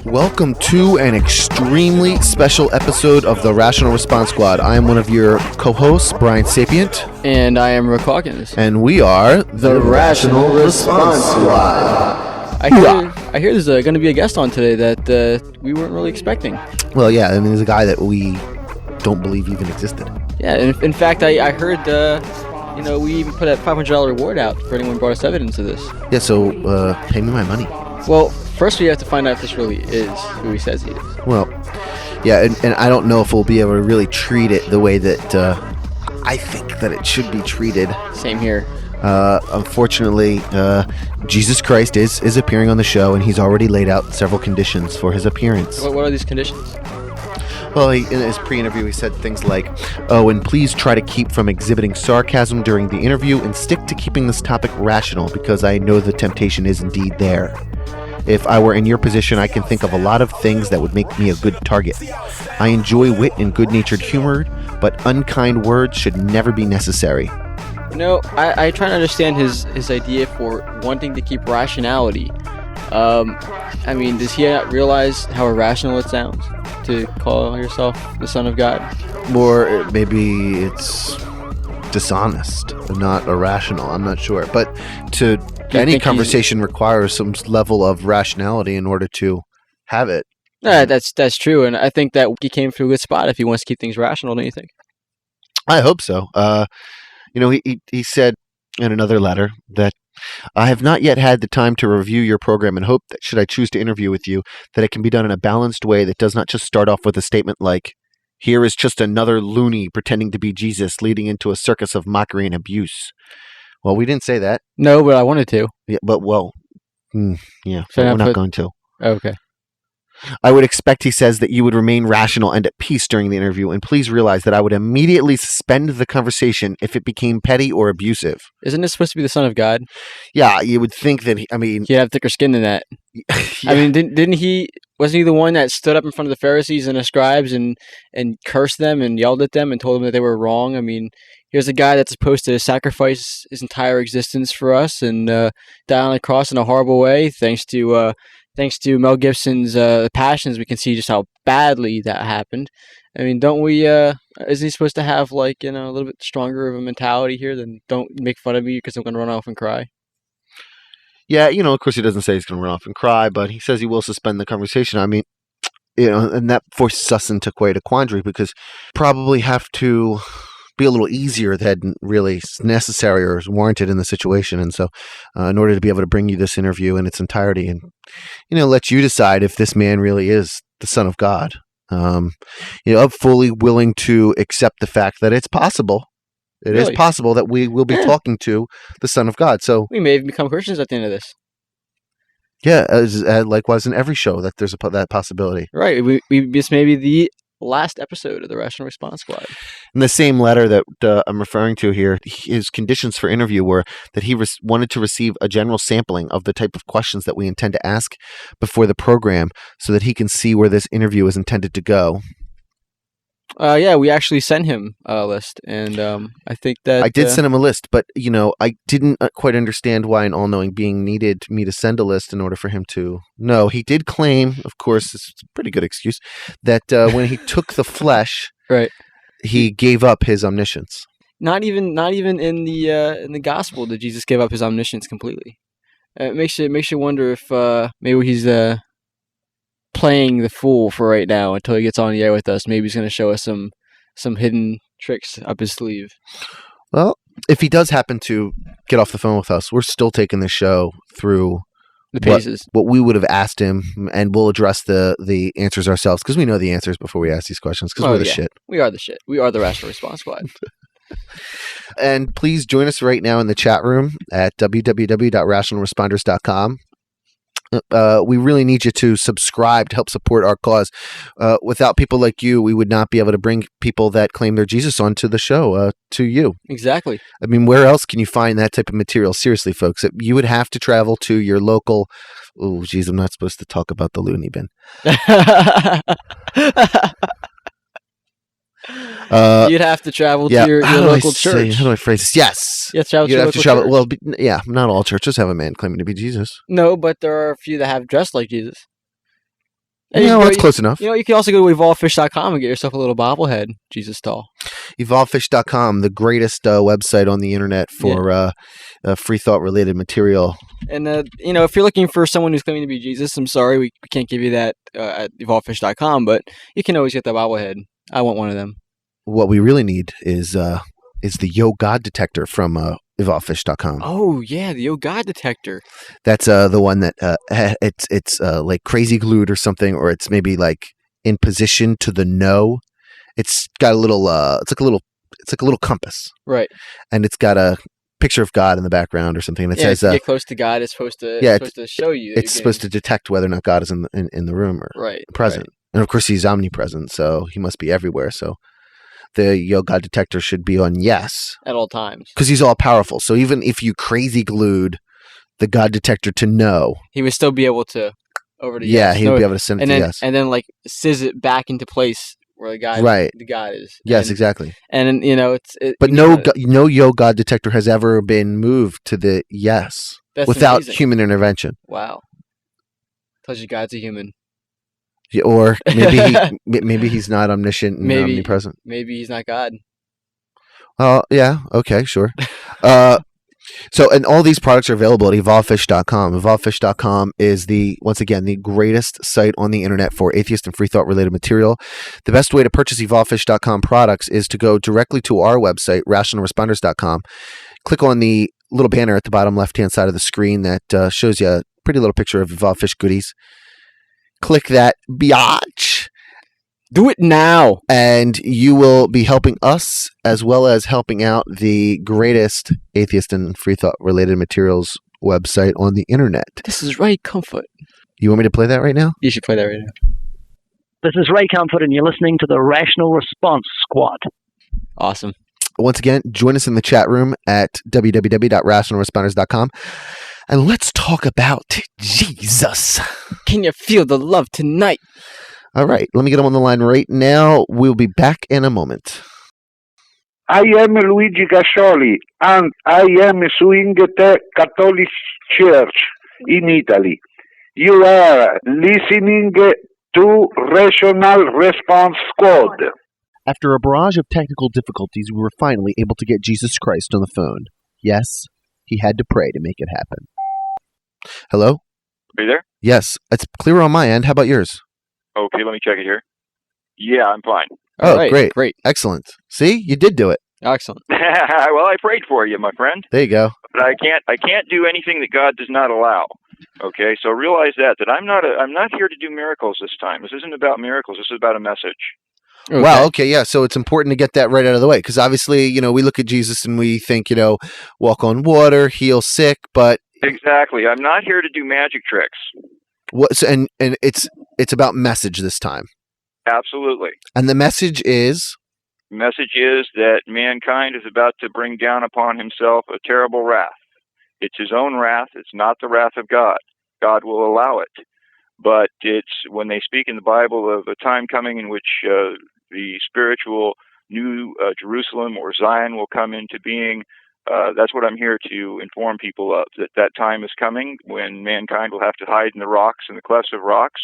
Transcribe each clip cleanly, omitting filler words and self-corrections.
Welcome to an extremely special episode of the Rational Response Squad. I am one of your co-hosts, Brian Sapient. And I am Rook, Hawkins. And we are the Rational Response Squad. I hear there's going to be a guest on today that we weren't really expecting. Well, yeah, I mean, there's a guy that we don't believe even existed. Yeah, in fact, I heard, we even put a $500 reward out for anyone who brought us evidence of this. Yeah, so pay me my money. Well, first we have to find out if this really is who he says he is. Well, yeah, and I don't know if we'll be able to really treat it the way that I think that it should be treated. Same here. Unfortunately, Jesus Christ is appearing on the show, and he's already laid out several conditions for his appearance. What are these conditions? Well, in his pre-interview, he said things like, and please try to keep from exhibiting sarcasm during the interview and stick to keeping this topic rational, because I know the temptation is indeed there. If I were in your position, I can think of a lot of things that would make me a good target. I enjoy wit and good-natured humor, but unkind words should never be necessary. No, I try to understand his idea for wanting to keep rationality. Does he not realize how irrational it sounds to call yourself the Son of God? Or maybe it's dishonest, not irrational. I'm not sure. But any conversation requires some level of rationality in order to have it. That's true, and I think that he came to a good spot if he wants to keep things rational, don't you think? I hope so. He said in another letter that I have not yet had the time to review your program and hope that should I choose to interview with you, that it can be done in a balanced way that does not just start off with a statement like, here is just another loony pretending to be Jesus, leading into a circus of mockery and abuse. Well, we didn't say that. No, but I wanted to. Yeah, but we're not going to. Okay. I would expect, he says, that you would remain rational and at peace during the interview, and please realize that I would immediately suspend the conversation if it became petty or abusive. Isn't this supposed to be the Son of God? Yeah, you would think that, he'd have thicker skin than that. Yeah. Wasn't he the one that stood up in front of the Pharisees and the scribes and cursed them and yelled at them and told them that they were wrong? Here's a guy that's supposed to sacrifice his entire existence for us and die on the cross in a horrible way. Thanks to Mel Gibson's The Passions, we can see just how badly that happened. Don't we? Isn't he supposed to have a little bit stronger of a mentality here than don't make fun of me because I'm going to run off and cry? Yeah, of course he doesn't say he's going to run off and cry, but he says he will suspend the conversation. And that forces us into quite a quandary, because probably have to be a little easier than really necessary or is warranted in the situation. And so in order to be able to bring you this interview in its entirety and, let you decide if this man really is the Son of God, I'm fully willing to accept the fact that it's possible. It is possible that we will be talking to the Son of God. So we may have become Christians at the end of this. Yeah, likewise in every show that there's that possibility. Right. This may be the last episode of the Rational Response Squad. In the same letter that I'm referring to here, his conditions for interview were that he wanted to receive a general sampling of the type of questions that we intend to ask before the program so that he can see where this interview is intended to go. We actually sent him a list, and I think that... I did send him a list, but, I didn't quite understand why an all-knowing being needed me to send a list in order for him to... No, he did claim, of course, it's a pretty good excuse, that when he took the flesh, right, he gave up his omniscience. Not even in the gospel did Jesus give up his omniscience completely. It makes you wonder if maybe he's... playing the fool for right now until he gets on the air with us. Maybe he's going to show us some hidden tricks up his sleeve. Well, if he does happen to get off the phone with us, we're still taking the show through the paces. What we would have asked him, and we'll address the answers ourselves, because we know the answers before we ask these questions, because we're the shit. We are the shit. We are the Rational Response Squad. And please join us right now in the chat room at www.rationalresponders.com. We really need you to subscribe to help support our cause. Without people like you, we would not be able to bring people that claim they're Jesus onto the show, to you. Exactly. Where else can you find that type of material? Seriously, folks, you would have to travel to your local... Oh, geez, I'm not supposed to talk about the loony bin. You'd have to travel to your local church. How do I phrase this? Yes. You'd have to travel. Well, yeah, not all churches have a man claiming to be Jesus. No, but there are a few that have dressed like Jesus. And you No, can that's go- close enough. You can also go to evolvefish.com and get yourself a little bobblehead Jesus doll. Evolvefish.com, the greatest website on the internet for free thought related material. And if you're looking for someone who's claiming to be Jesus, I'm sorry we can't give you that at evolvefish.com, but you can always get the bobblehead. I want one of them. What we really need is the Yo God detector from evolvefish.com. Oh yeah, the Yo God detector. That's the one that it's like crazy glued or something, or it's maybe like in position to the no. It's got a little it's like a little compass, Right? and it's got a picture of God in the background or something. And it says if you get close to God, it's supposed to show you. It's supposed to detect whether or not God is in the room or present. Right. And of course, he's omnipresent, so he must be everywhere. So the Yo God detector should be on yes at all times because he's all powerful. So even if you crazy glued the God detector to no, he would still be able to over to yes. yes. He would be able to send it to yes, and then like sizz it back into place where the God is. Yes, exactly. And but no Yo God detector has ever been moved to the yes without human intervention. Wow, tells you God's a human. Yeah, or maybe he's not omniscient and omnipresent. Maybe he's not God. Oh yeah, okay, sure. So, and all these products are available at evolvefish.com. Evolvefish.com is once again the greatest site on the internet for atheist and free thought related material. The best way to purchase evolvefish.com products is to go directly to our website, rationalresponders.com. Click on the little banner at the bottom left-hand side of the screen that shows you a pretty little picture of Evolvefish goodies. Click that biatch. Do it now. And you will be helping us as well as helping out the greatest atheist and free thought related materials website on the internet. This is Ray Comfort. You want me to play that right now? You should play that right now. This is Ray Comfort, and you're listening to the Rational Response Squad. Awesome. Once again, join us in the chat room at www.rationalresponders.com. And let's talk about Jesus. Can you feel the love tonight? All right, let me get him on the line right now. We'll be back in a moment. I am Luigi Gascioli, and I am suing the Catholic Church in Italy. You are listening to Rational Response Squad. After a barrage of technical difficulties, we were finally able to get Jesus Christ on the phone. Yes, he had to pray to make it happen. Hello? Are you there? Yes, it's clear on my end. How about yours? Okay, let me check it here. Yeah, I'm fine. Oh, right, great. Excellent. See, you did do it. Excellent. Well, I prayed for you, my friend. There you go. But I can't do anything that God does not allow. Okay, so realize that I'm not here to do miracles this time. This isn't about miracles. This is about a message. Okay. Wow. Okay. Yeah. So it's important to get that right out of the way because obviously, we look at Jesus and we think, walk on water, heal sick, but exactly. I'm not here to do magic tricks. And it's about message this time. Absolutely. And the message is? The message is that mankind is about to bring down upon himself a terrible wrath. It's his own wrath. It's not the wrath of God. God will allow it. But it's when they speak in the Bible of a time coming in which the spiritual new Jerusalem or Zion will come into being. That's what I'm here to inform people of, that time is coming when mankind will have to hide in the rocks and the clefts of rocks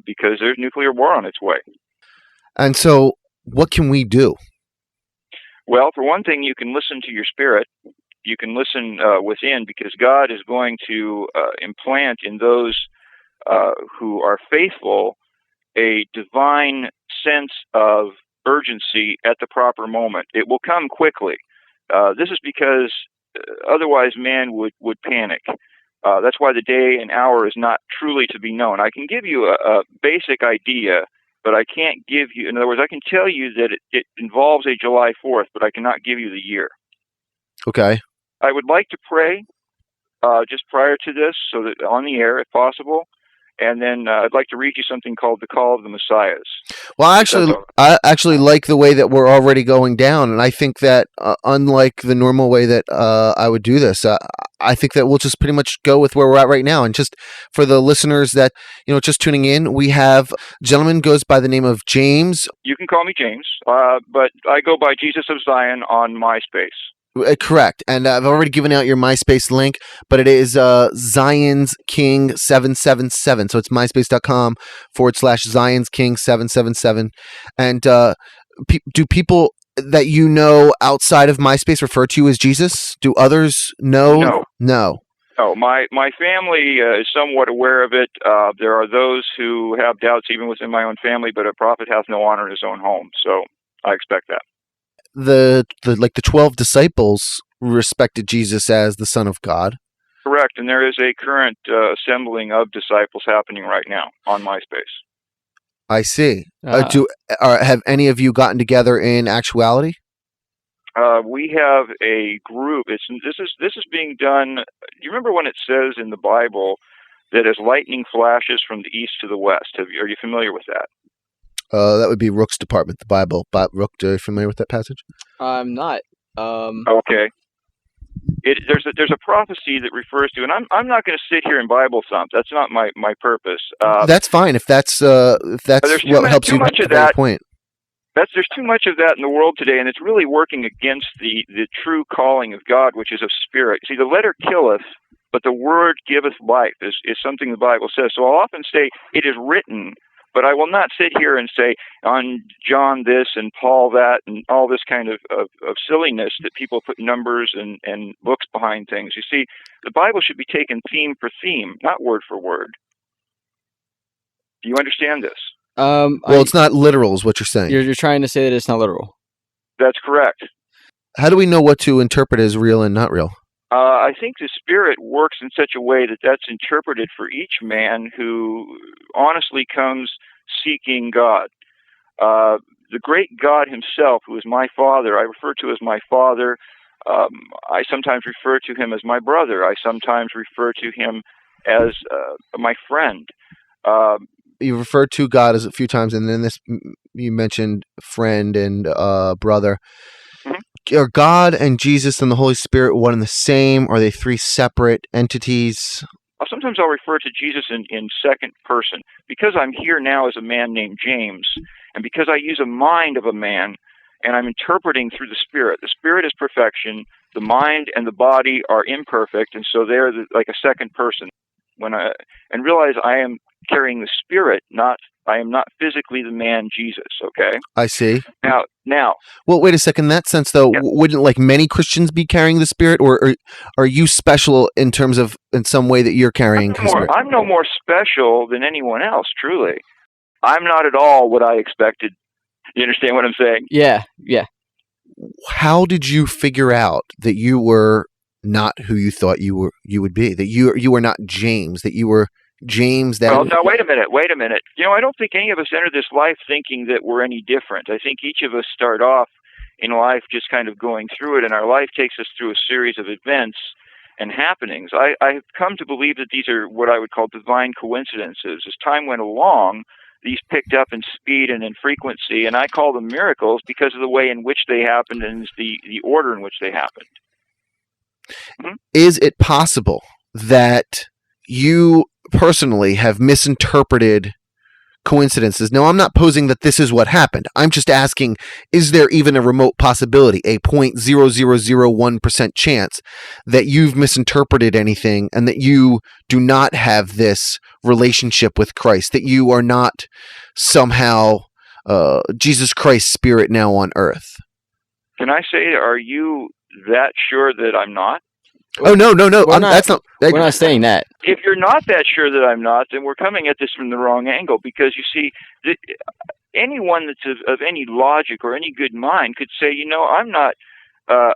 because there's nuclear war on its way. And so what can we do? Well, for one thing, you can listen to your spirit. You can listen within because God is going to implant in those who are faithful a divine sense of urgency at the proper moment. It will come quickly. This is because otherwise man would panic. That's why the day and hour is not truly to be known. I can give you a basic idea, but I can't give you, in other words, I can tell you that it involves a July 4th, but I cannot give you the year. Okay. I would like to pray just prior to this, so that on the air, if possible. And then I'd like to read you something called The Call of the Messiahs. Well, I actually like the way that we're already going down, and I think that unlike the normal way that I would do this, I think that we'll just pretty much go with where we're at right now. And just for the listeners that just tuning in, we have a gentleman goes by the name of James. You can call me James, but I go by Jesus of Zion on MySpace. Correct. And I've already given out your MySpace link, but it is Zion's King 777. So it's myspace.com/Zion's King 777. And do people that you know outside of MySpace refer to you as Jesus? Do others know? No. No, my family is somewhat aware of it. There are those who have doubts even within my own family, but a prophet hath no honor in his own home. So I expect that. The 12 disciples respected Jesus as the Son of God. Correct, and there is a current assembling of disciples happening right now on MySpace. I see. Have any of you gotten together in actuality? We have a group. This is being done. Do you remember when it says in the Bible that as lightning flashes from the east to the west? Are you familiar with that? That would be Rook's department, the Bible. Rook, are you familiar with that passage? I'm not. Okay. There's a prophecy that refers to, and I'm not going to sit here and Bible thump. That's not my purpose. That's fine if that's what helps you make that point. There's too much of that in the world today, and it's really working against the true calling of God, which is of spirit. See, the letter killeth, but the word giveth life is something the Bible says. So I'll often say it is written, but I will not sit here and say on John this and Paul that and all this kind of silliness that people put numbers and books behind things. You see, the Bible should be taken theme for theme, not word for word. Do you understand this? It's not literal is what you're saying. You're trying to say that it's not literal. That's correct. How do we know what to interpret as real and not real? I think the Spirit works in such a way that that's interpreted for each man who honestly comes seeking God. The great God himself, who is my Father, I refer to as my Father. I sometimes refer to him as my brother. I sometimes refer to him as my friend. You referred to God as a few times, and then you mentioned friend and brother. Mm-hmm. Are God and Jesus and the Holy Spirit one and the same? Are they three separate entities? Sometimes I'll refer to Jesus in second person. Because I'm here now as a man named James, and because I use a mind of a man, and I'm interpreting through the Spirit. The Spirit is perfection. The mind and the body are imperfect, and so they're like a second person. And realize I am carrying the Spirit, I am not physically the man Jesus, okay? I see. Now. Well, wait a second. In that sense, though, yeah. Wouldn't many Christians be carrying the Spirit, or are you special in terms of, in some way that you're carrying the Spirit? I'm no more special than anyone else, truly. I'm not at all what I expected. You understand what I'm saying? Yeah. How did you figure out that you were not who you thought you would be? That you were not James, that you were James that... Well, now, wait a minute. I don't think any of us enter this life thinking that we're any different. I think each of us start off in life just kind of going through it, and our life takes us through a series of events and happenings. I've come to believe that these are what I would call divine coincidences. As time went along, these picked up in speed and in frequency, and I call them miracles because of the way in which they happened and the order in which they happened. Mm-hmm. Is it possible that you personally have misinterpreted coincidences? Now, I'm not posing that this is what happened. I'm just asking, is there even a remote possibility, a 0.0001% chance that you've misinterpreted anything and that you do not have this relationship with Christ, that you are not somehow Jesus Christ's Spirit now on earth? Can I say, are you that sure that I'm not? Oh, no. We're not saying that. If you're not that sure that I'm not, then we're coming at this from the wrong angle, because you see, anyone that's of any logic or any good mind could say, I'm not 100%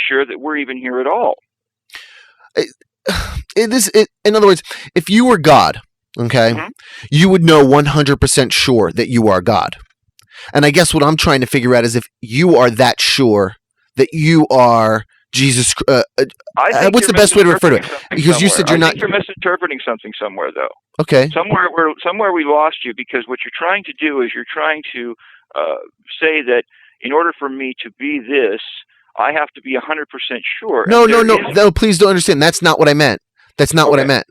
sure that we're even here at all. In other words, if you were God, okay, mm-hmm. you would know 100% sure that you are God. And I guess what I'm trying to figure out is if you are that sure that you are Jesus. What's the best way to refer to it? Because you said you're not. I think you're misinterpreting something somewhere, though. Okay. Somewhere we lost you, because what you're trying to do is you're trying to say that in order for me to be this, I have to be 100% sure. No. Please don't understand. That's not what I meant. That's not what I meant.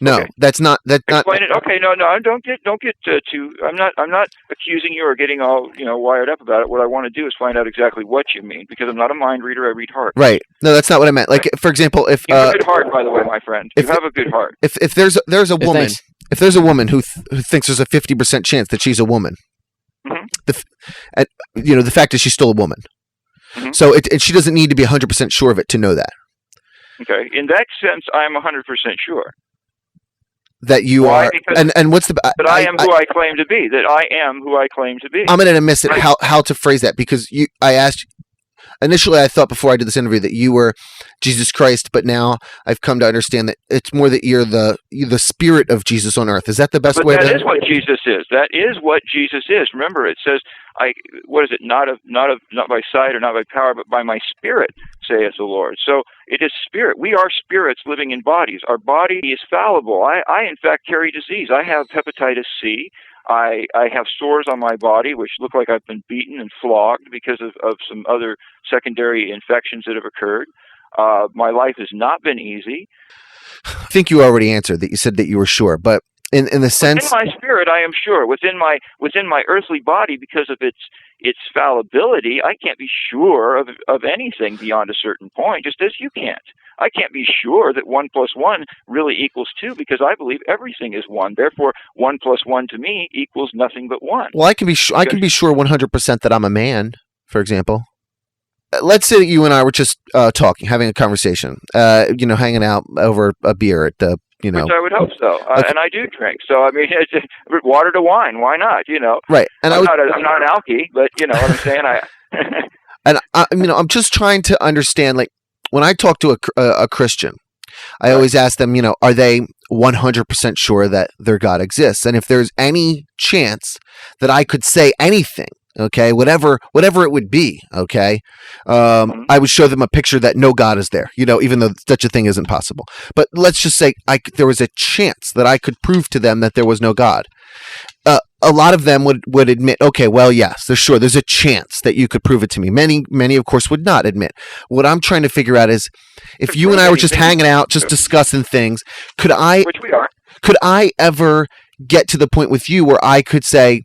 No, Okay. that's not Explain it. Okay, no, don't get too. I'm not accusing you or getting all wired up about it. What I want to do is find out exactly what you mean, because I'm not a mind reader. I read heart. right. No, that's not what I meant. Like, for example, if You have a good heart, by the way, my friend. You have a good heart. if there's a Yeah, woman, thanks. if there's a woman who thinks there's a 50% chance that she's a woman, Mhm. the fact is she's still a woman. Mhm. So and she doesn't need to be 100% sure of it to know that Okay. In that sense, I'm 100% sure. you Why? are. Because And what's the? that I am who I claim to be. That I am who I claim to be. I'm going to miss it. How to phrase that, because I asked initially. I thought before I did this interview that you were Jesus Christ, but now I've come to understand that it's more that you're the spirit of Jesus on earth. Is that the best But way? that is what Jesus is. That is what Jesus is. Remember, it says, what is it? Not by sight or not by power, but by my spirit, saith the Lord. So it is spirit. We are spirits living in bodies. Our body is fallible. I in fact carry disease. I have hepatitis C. I have sores on my body which look like I've been beaten and flogged because of some other secondary infections that have occurred. My life has not been easy. I think you already answered that. You said that you were sure, but in the sense, within my spirit, I am sure. Within my earthly body, because of its fallibility, I can't be sure of anything beyond a certain point. Just as you can't. I can't be sure that 1 + 1 really equals 2, because I believe everything is 1. Therefore, 1 + 1 to me equals nothing but 1. well, I can be sure. I can be sure 100% that I'm a man. For example, let's say that you and I were just talking, having a conversation, hanging out over a beer at the, Which I would hope so, Okay. and I do drink. So I mean, it's water to wine. Why not? Right. And I'm not an alky, but you know what I'm saying. I'm just trying to understand. Like, when I talk to a Christian, I Right. always ask them, are they 100% sure that their God exists? And if there's any chance that I could say anything, okay, whatever it would be, okay, I would show them a picture that no God is there, even though such a thing isn't possible. But let's just say there was a chance that I could prove to them that there was no God. A lot of them would admit, okay, well, yes, there's a chance that you could prove it to me. Many, of course, would not admit. What I'm trying to figure out is, if you and I were just hanging out, just discussing things, Which we are. could I ever get to the point with you where I could say,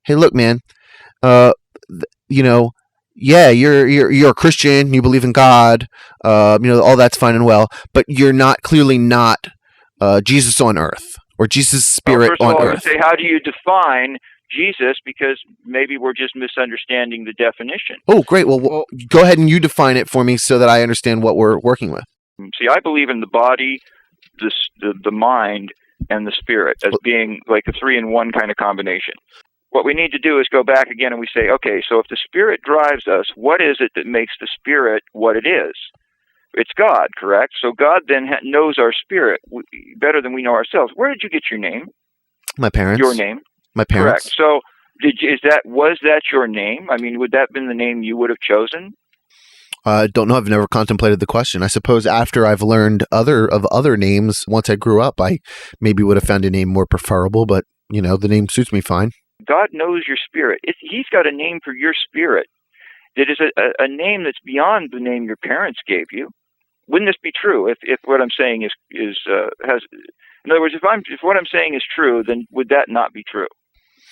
hey, look, man, yeah, you're a Christian, you believe in God, all that's fine and well, but you're clearly not Jesus on earth, or Jesus' spirit First of on all, I would earth. say, how do you define Jesus? Because maybe we're just misunderstanding the definition. Oh, great. Well, go ahead and you define it for me so that I understand what we're working with. See, I believe in the body, the mind, and the spirit as being like a 3-in-1 kind of combination. What we need to do is go back again and we say, okay, so if the spirit drives us, what is it that makes the spirit what it is? It's God, correct? So God then knows our spirit better than we know ourselves. Where did you get your name? My parents. Your name? My parents. Correct. So was that your name? I mean, would that have been the name you would have chosen? I don't know. I've never contemplated the question. I suppose after I've learned other names, once I grew up, I maybe would have found a name more preferable, but the name suits me fine. God knows your spirit. He's got a name for your spirit that is a name that's beyond the name your parents gave you. Wouldn't this be true if what I'm saying is has? In other words, if what I'm saying is true, then would that not be true?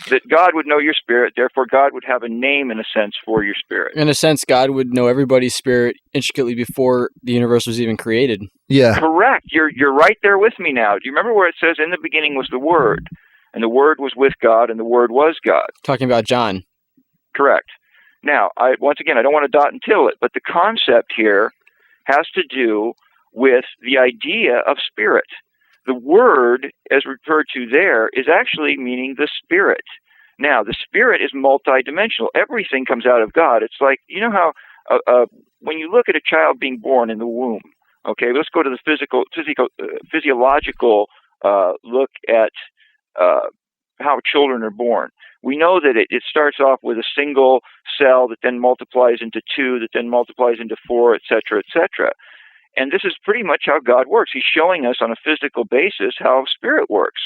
That God would know your spirit, therefore God would have a name in a sense for your spirit. In a sense, God would know everybody's spirit intricately before the universe was even created. Yeah. Correct. You're right there with me now. Do you remember where it says, in the beginning was the Word, and the Word was with God, and the Word was God? Talking about John. Correct. Now, once again, I don't want to dot and till it, but the concept here has to do with the idea of spirit. The word, as referred to there, is actually meaning the spirit. Now, the spirit is multidimensional. Everything comes out of God. It's like, how when you look at a child being born in the womb, okay, let's go to the physiological look at how children are born. We know that it starts off with a single cell that then multiplies into 2, that then multiplies into 4, et cetera, et cetera. And this is pretty much how God works. He's showing us on a physical basis how spirit works.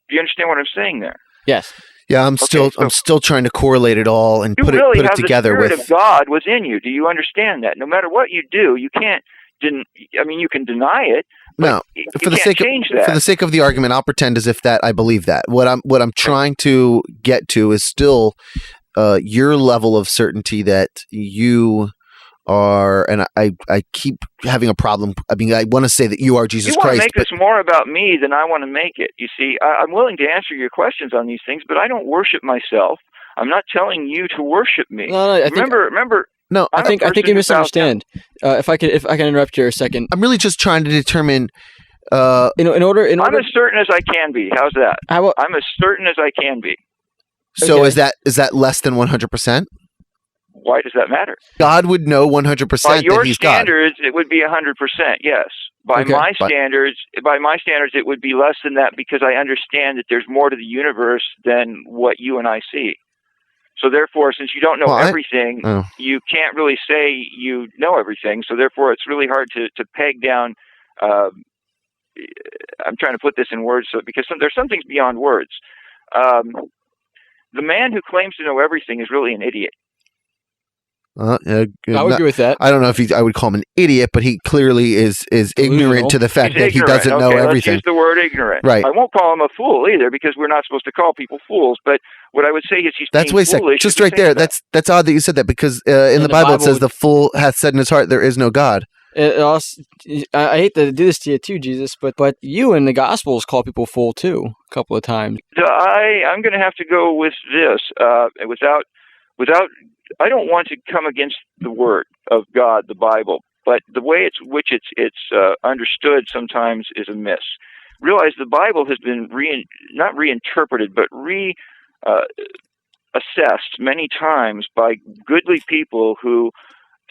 Do you understand what I'm saying there? Yes. Yeah, I'm still trying to correlate it all and put it together with. with. The spirit of God within you. Do you understand that? No matter what you do, you can't you can deny it. No, for the sake of the argument, I'll pretend as if that I believe that. What I'm trying to get to is still your level of certainty that you are, and I keep having a problem. I mean, I want to say that you are Jesus Christ. You want to make this more about me than I want to make it. You see, I'm willing to answer your questions on these things, but I don't worship myself. I'm not telling you to worship me. No, remember. No, I think you misunderstand. If I can interrupt you a second, I'm really just trying to determine. In order, I'm as certain as I can be. How's that? I'm as certain as I can be. So is that less than 100%? Why does that matter? God would know 100% by your that He's standards, God. It would be 100%. Yes. By my standards, it would be less than that because I understand that there's more to the universe than what you and I see. So therefore, since you don't know everything, you can't really say you know everything. So therefore, it's really hard to peg down. I'm trying to put this in words, because there's some things beyond words. The man who claims to know everything is really an idiot. I would agree with that. I don't know if I would call him an idiot, but he clearly is ignorant to the fact that he doesn't know everything. Let's use the word ignorant. Right. I won't call him a fool either, because we're not supposed to call people fools. But what I would say is that's being foolish. Just right there. That's odd that you said that, because in the Bible it says the fool hath said in his heart there is no God. I hate to do this to you too, Jesus, but you in the Gospels call people fool too a couple of times. I'm going to have to go with this without. I don't want to come against the Word of God, the Bible, but the way it's understood sometimes is amiss. Realize the Bible has been not reinterpreted, but assessed many times by goodly people who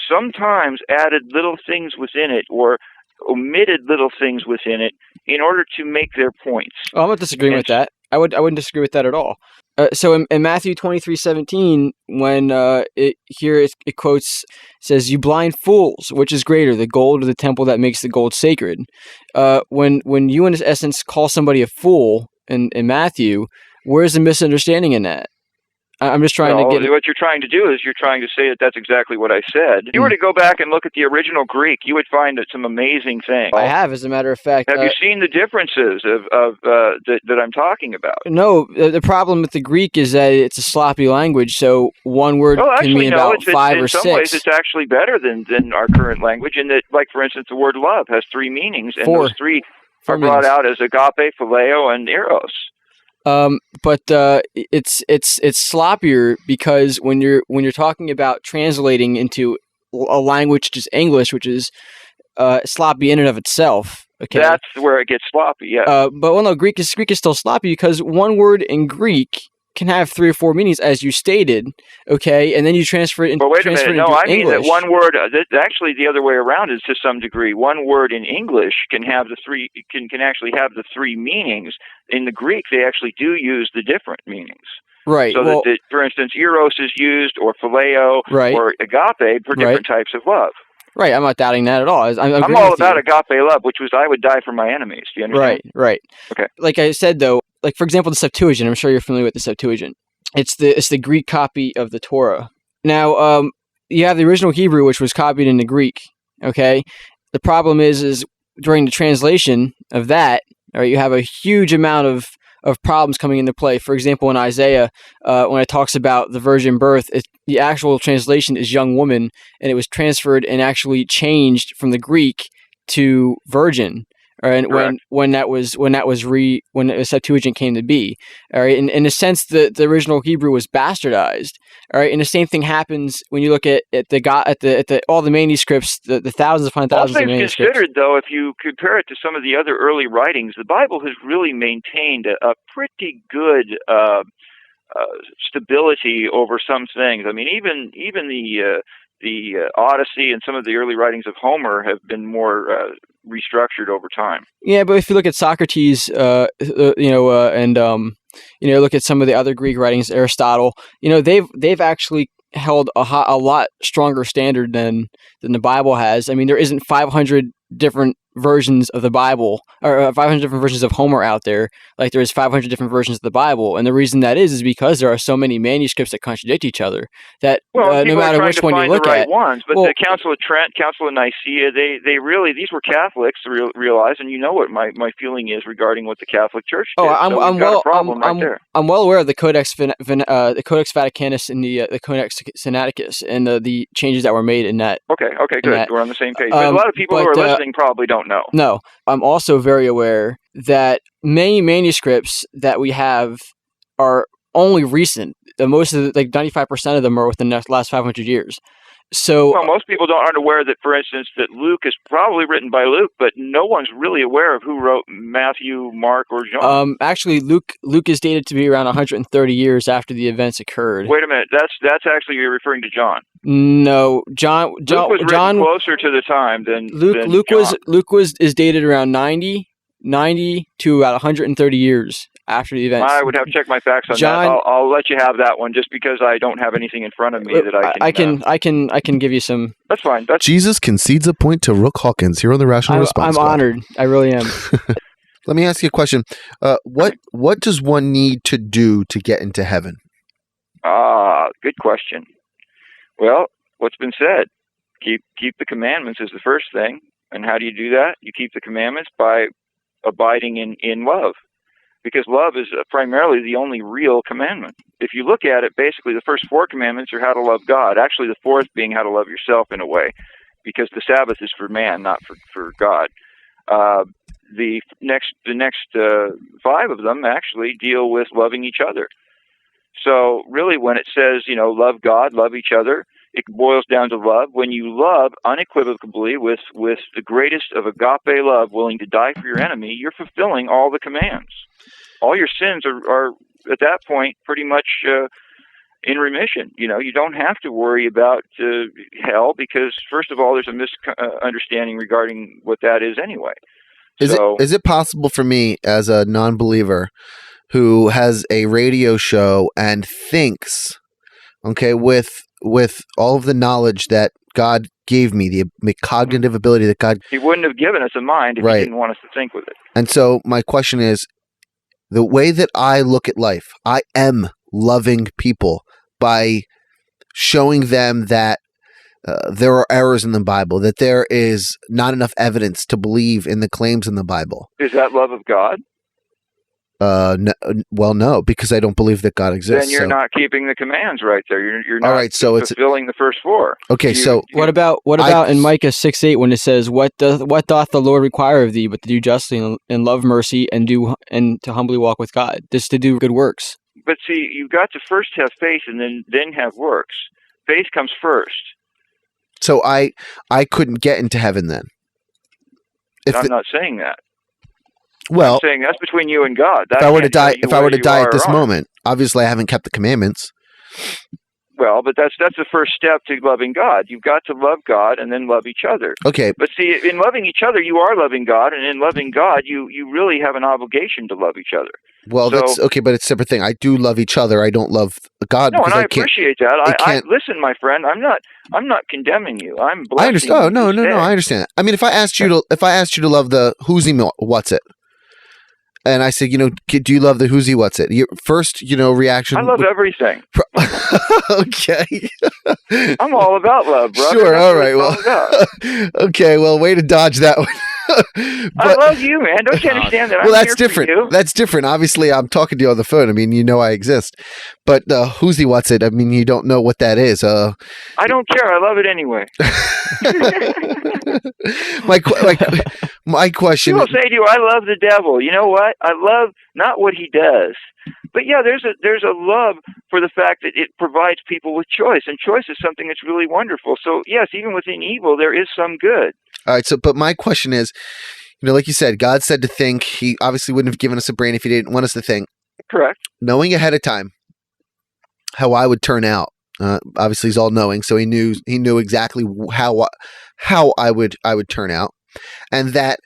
sometimes added little things within it or omitted little things within it in order to make their points. Oh, I'm not disagreeing with that. I wouldn't disagree with that at all. So in Matthew 23:17, when it quotes, says, "You blind fools, which is greater, the gold or the temple that makes the gold sacred?" When you, in essence, call somebody a fool in Matthew, where's the misunderstanding in that? I'm just trying to get... What you're trying to do is you're trying to say that that's exactly what I said. If you were to go back and look at the original Greek, you would find some amazing things. I have, as a matter of fact. Have you seen the differences that I'm talking about? No, the problem with the Greek is that it's a sloppy language, so one word can mean about five or six. In some ways, it's actually better than our current language, in that, like, for instance, the word love has three meanings, and those three are brought out as agape, phileo, and eros. But it's sloppier because when you're talking about translating into a language which is English, which is sloppy in and of itself. Okay, that's where it gets sloppy. Yeah. Greek is still sloppy because one word in Greek can have three or four meanings, as you stated. Okay, and then you transfer it into English. But wait a minute. No, I mean that one word. Actually, the other way around is to some degree. One word in English can have can actually have the three meanings. In the Greek, they actually do use the different meanings. Right. So that, for instance, eros is used, or phileo, or agape for different types of love. Right. I'm not doubting that at all. I'm all about agape love, which was I would die for my enemies. Do you understand? Right. Okay. Like I said, though, like, for example, the Septuagint. I'm sure you're familiar with the Septuagint. It's the Greek copy of the Torah. Now, you have the original Hebrew, which was copied into Greek. Okay. The problem is during the translation of that, all right, you have a huge amount of problems coming into play. For example, in Isaiah, when it talks about the virgin birth, the actual translation is young woman, and it was transferred and actually changed from the Greek to virgin. All right, when the Septuagint came to be, all right, in a sense, the original Hebrew was bastardized, all right, and the same thing happens when you look at all the manuscripts, the thousands upon thousands of manuscripts. All things considered, though, if you compare it to some of the other early writings, the Bible has really maintained a pretty good stability over some things. I mean, even the Odyssey and some of the early writings of Homer have been more restructured over time. Yeah, but if you look at Socrates, and look at some of the other Greek writings, Aristotle, they've actually held a lot stronger standard than the Bible has. I mean, there isn't 500 different versions of the Bible, or 500 different versions of Homer out there, like there's 500 different versions of the Bible. And the reason that is because there are so many manuscripts that contradict each other that no matter which one you look the right at. Ones, but the Council of Trent, Council of Nicaea, they really, these were Catholics, realize, and you know what my feeling is regarding what the Catholic Church did. I'm well aware of the Codex Vaticanus and the Codex Sinaiticus and the changes that were made in that. Okay, good. We're on the same page. But a lot of people who are listening probably don't know. No, I'm also very aware that many manuscripts that we have are only recent. Most of 95% of them are within the last 500 years. So, well, most people aren't aware that, for instance, that Luke is probably written by Luke, but no one's really aware of who wrote Matthew, Mark, or John. Actually, Luke is dated to be around 130 years after the events occurred. Wait a minute, that's actually you're referring to John. No, John was written closer to the time than Luke is dated around 90 to about 130 years after the events. I would have to check my facts on that. I'll let you have that one just because I don't have anything in front of me that I can give you some. That's fine. Jesus concedes a point to Rook Hawkins here on the Rational Response. I'm honored. I really am. Let me ask you a question. What does one need to do to get into heaven? Good question. Well, what's been said? Keep the commandments is the first thing. And how do you do that? You keep the commandments by abiding in love. Because love is primarily the only real commandment. If you look at it, basically the first 4 commandments are how to love God. Actually, the 4th being how to love yourself in a way, because the Sabbath is for man, not for God. The next 5 of them actually deal with loving each other. So really, when it says, love God, love each other, it boils down to love. When you love unequivocally with the greatest of agape love, willing to die for your enemy, you're fulfilling all the commands. All your sins are at that point pretty much in remission. You don't have to worry about hell because, first of all, there's a misunderstanding regarding what that is anyway. Is it possible for me as a non-believer who has a radio show and thinks, with all of the knowledge that God gave me, the cognitive ability that God... He wouldn't have given us a mind if he didn't want us to think with it. And so my question is, the way that I look at life, I am loving people by showing them that there are errors in the Bible, that there is not enough evidence to believe in the claims in the Bible. Is that love of God? No, because I don't believe that God exists. Then you're not keeping the commands right there. You're not all right, so fulfilling the first 4. Okay, what about in Micah 6:8 when it says, "What doth the Lord require of thee, but to do justly and love mercy and to humbly walk with God, just to do good works." But see, you've got to first have faith and then have works. Faith comes first. So I couldn't get into heaven then. I'm not saying that. Well, I'm saying that's between you and God. If I were to die at this moment, obviously I haven't kept the commandments. Well, but that's the first step to loving God. You've got to love God and then love each other. Okay. But see, in loving each other, you are loving God, and in loving God, you really have an obligation to love each other. Well, that's okay, but it's a separate thing. I do love each other. I don't love God. No, and I appreciate that. Listen, my friend. I'm not condemning you. I'm blessing. I understand. Oh, no. I understand that. I mean, if I asked you to love the Who's What's It, and I said, do you love the Who's What's It? Your first, reaction. I love everything. Okay. I'm all about love, brother. Sure. All right. Well. Okay. Well, way to dodge that one. I love you, man. Don't you understand that? Well, that's different. That's different. Obviously, I'm talking to you on the phone. I mean, I exist. But Who's What's It? I mean, you don't know what that is. I don't care. I love it anyway. My question. People say to you, "I love the devil." You know what? I love not what he does, but yeah, there's a love for the fact that it provides people with choice, and choice is something that's really wonderful. So yes, even within evil, there is some good. All right. But my question is, like you said, God said to think. He obviously wouldn't have given us a brain if he didn't want us to think. Correct. Knowing ahead of time how I would turn out. Obviously, he's all knowing, so he knew exactly how I would turn out, and that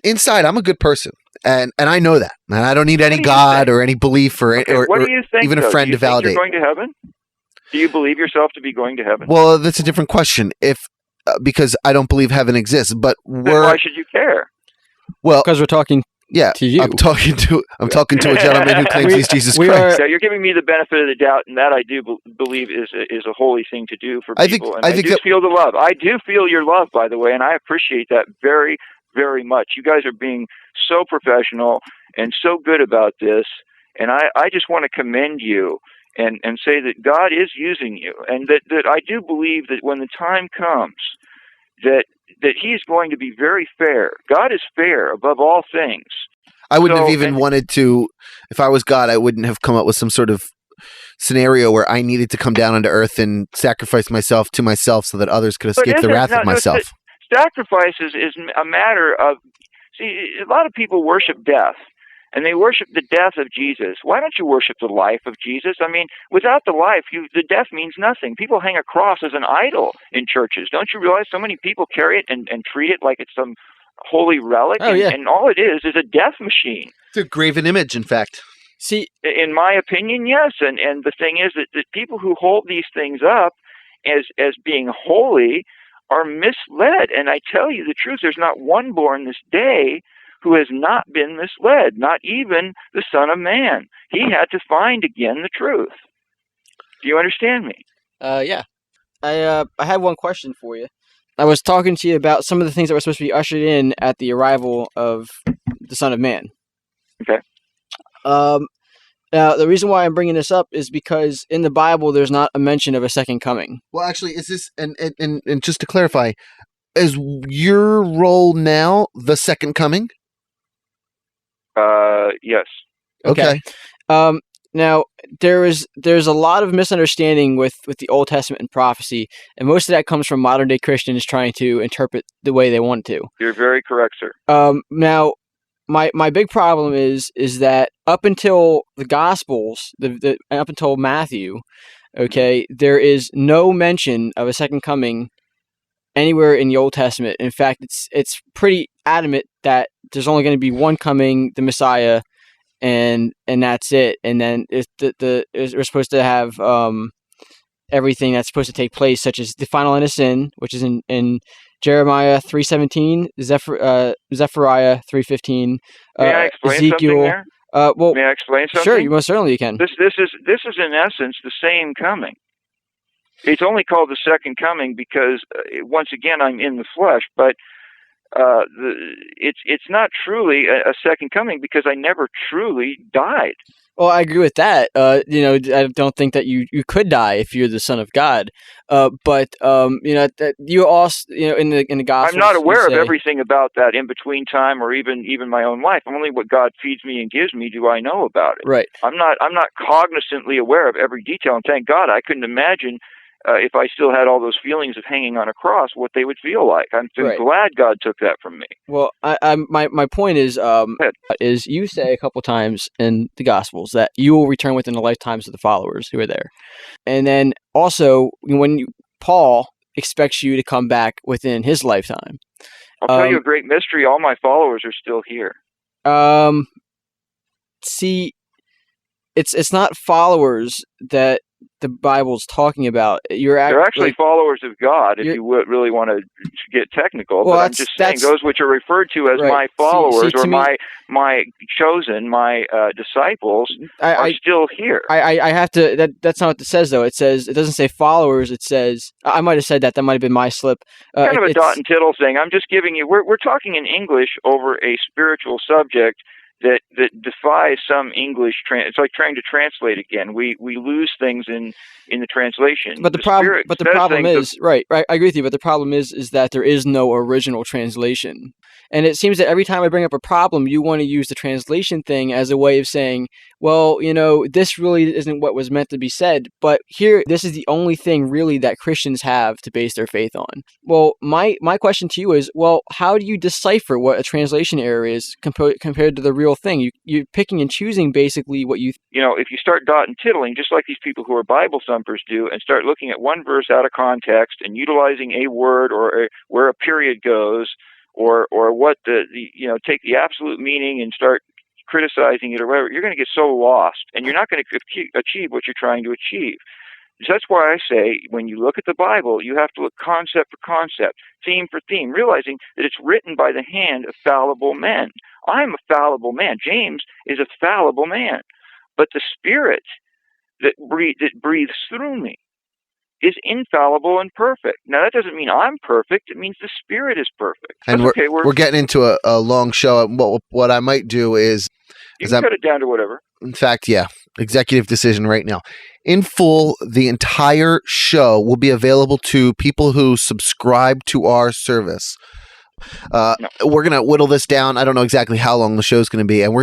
inside I'm a good person, and I know that, and I don't need any God or any belief or what do you think, even a friend to validate. You're going to heaven? Do you believe yourself to be going to heaven? Well, that's a different question. If because I don't believe heaven exists. But Then why should you care? well, Because we're talking yeah, to you. I'm talking to a gentleman who claims he's Jesus we Christ. Yeah, you're giving me the benefit of the doubt, and that I do believe is a holy thing to do for people. I do feel the love. I do feel your love, by the way, and I appreciate that very, very much. You guys are being so professional and so good about this, and I just want to commend you and say that God is using you, and that I do believe that when the time comes, that He's going to be very fair. God is fair above all things. I wouldn't have even wanted to, if I was God, I wouldn't have come up with some sort of scenario where I needed to come down onto earth and sacrifice myself to myself so that others could escape the wrath of myself. Sacrifice is a matter of, see, a lot of people worship death, and they worship the death of Jesus. Why don't you worship the life of Jesus? I mean, without the life, the death means nothing. People hang a cross as an idol in churches. Don't you realize so many people carry it and treat it like it's some holy relic? Oh, yeah. And all it is a death machine. It's a graven image, in fact. See, in my opinion, yes. And the thing is that people who hold these things up as being holy are misled. And I tell you the truth, there's not one born this day who has not been misled, not even the Son of Man. He had to find again the truth. Do you understand me? Yeah. I had one question for you. I was talking to you about some of the things that were supposed to be ushered in at the arrival of the Son of Man. Okay. Now, the reason why I'm bringing this up is because in the Bible, there's not a mention of a second coming. Well, actually, is this, and just to clarify, is your role now the second coming? Yes. Okay. Now, there's a lot of misunderstanding with the Old Testament and prophecy, and most of that comes from modern-day Christians trying to interpret the way they want to. You're very correct, sir. Now, my big problem is that up until the Gospels, up until Matthew, okay, there is no mention of a second coming anywhere in the Old Testament. In fact, it's pretty adamant that there's only going to be one coming, the Messiah, and that's it. And then we're supposed to have everything that's supposed to take place, such as the final end of sin, which is in Jeremiah 3:17, Zephaniah 3:15, May I explain Ezekiel. Something there? Well, may I explain something? Sure, you most certainly can. This is in essence the same coming. It's only called the second coming because once again I'm in the flesh, but it's not truly a second coming because I never truly died. Well, I agree with that. I don't think that you could die if you're the Son of God. But that you also, in the Gospels, I'm not aware of everything about that in between time or even my own life. Only what God feeds me and gives me do I know about it. Right. I'm not cognizantly aware of every detail, and thank God I couldn't imagine if I still had all those feelings of hanging on a cross, what they would feel like. I'm glad God took that from me. Well, my point is you say a couple times in the Gospels that you will return within the lifetimes of the followers who are there, and then also when Paul expects you to come back within his lifetime. I'll tell you a great mystery. All my followers are still here. See, it's not followers that the Bible's talking about. They're actually followers of God, if you would really want to get technical. Well, but I'm just saying those which are referred to as my followers or my chosen, my disciples are still here. I have to. That's not what it says, though. It doesn't say followers. It says I might have said that. That might have been my slip. Kind of a dot and tittle thing. I'm just giving you. We're talking in English over a spiritual subject that defies some English. It's like trying to translate again. We lose things in the translation. But the problem is right. I agree with you. But the problem is that there is no original translation. And it seems that every time I bring up a problem, you want to use the translation thing as a way of saying, well, this really isn't what was meant to be said. But here, this is the only thing really that Christians have to base their faith on. Well, my question to you is, well, how do you decipher what a translation error is compared to the real thing? You're picking and choosing basically what you... if you start dot and tittling, just like these people who are Bible thumpers do, and start looking at one verse out of context and utilizing a word or where a period goes, or what take the absolute meaning and start criticizing it or whatever, you're going to get so lost, and you're not going to achieve what you're trying to achieve. That's why I say when you look at the Bible, you have to look concept for concept, theme for theme, realizing that it's written by the hand of fallible men. I'm a fallible man. James is a fallible man. But the Spirit that breathes through me is infallible and perfect. Now, that doesn't mean I'm perfect. It means the Spirit is perfect. And we're getting into a long show. What I might do is... You can cut it down to whatever. In fact, yeah, executive decision right now. In full, the entire show will be available to people who subscribe to our service. No. We're gonna whittle this down. I don't know exactly how long the show's gonna be, and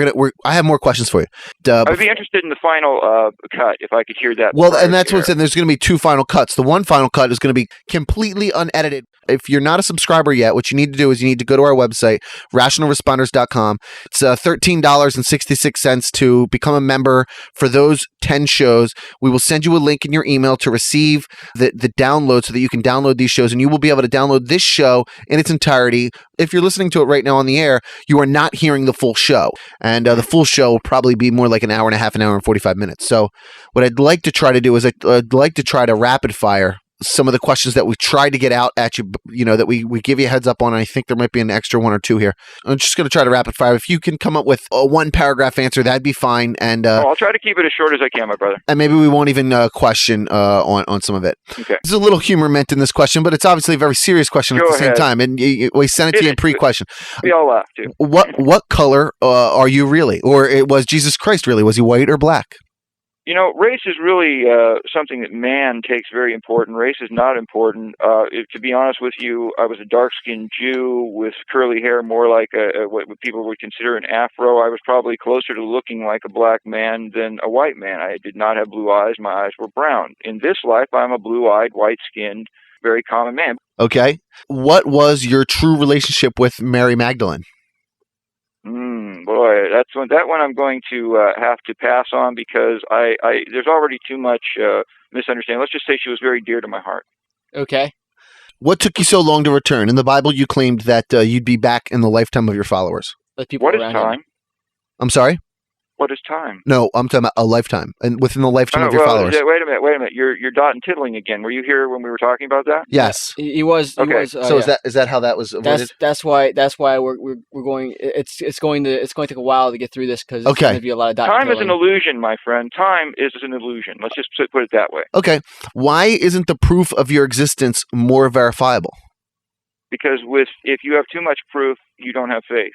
I have more questions for you. I'd be interested in the final cut if I could hear that. Well, and that's what I'm saying. There's going to be 2 final cuts. The one final cut is going to be completely unedited. If you're not a subscriber yet, what you need to do is you need to go to our website, rationalresponders.com. It's $13.66 to become a member for those 10 shows. We will send you a link in your email to receive the download so that you can download these shows, and you will be able to download this show in its entirety. If you're listening to it right now on the air, you are not hearing the full show, and the full show will probably be more like an hour and a half, an hour and 45 minutes. So what I'd like to try to do is I'd like to try to rapid fire some of the questions that we tried to get out at you, that we give you a heads up on. And I think there might be an extra 1 or 2 here. I'm just going to try to rapid fire. If you can come up with a 1-paragraph answer, that'd be fine. And I'll try to keep it as short as I can, my brother. And maybe we won't even question on some of it. Okay. There's a little humor meant in this question, but it's obviously a very serious question at the same time. And we sent it to you in pre-question. We all laugh too. What color are you really? Or was Jesus Christ really? Was he white or black? Race is really something that man takes very important. Race is not important. To be honest with you, I was a dark-skinned Jew with curly hair, more like what people would consider an afro. I was probably closer to looking like a black man than a white man. I did not have blue eyes. My eyes were brown. In this life, I'm a blue-eyed, white-skinned, very common man. Okay. What was your true relationship with Mary Magdalene? Boy, that one I'm going to have to pass on because there's already too much misunderstanding. Let's just say she was very dear to my heart. Okay. What took you so long to return? In the Bible, you claimed that you'd be back in the lifetime of your followers. What is time? I'm sorry? What is time? No, I'm talking about a lifetime, and within the lifetime of your followers. Wait a minute. You're dot and tiddling again. Were you here when we were talking about that? Yes. He was. Okay. He was, So yeah. is that how that was avoided? That's why we're going. It's going to take a while to get through this because it's going to be a lot of dot Time tiddling. is an illusion, my friend. Time is an illusion. Let's just put it that way. Okay. Why isn't the proof of your existence more verifiable? Because if you have too much proof, you don't have faith.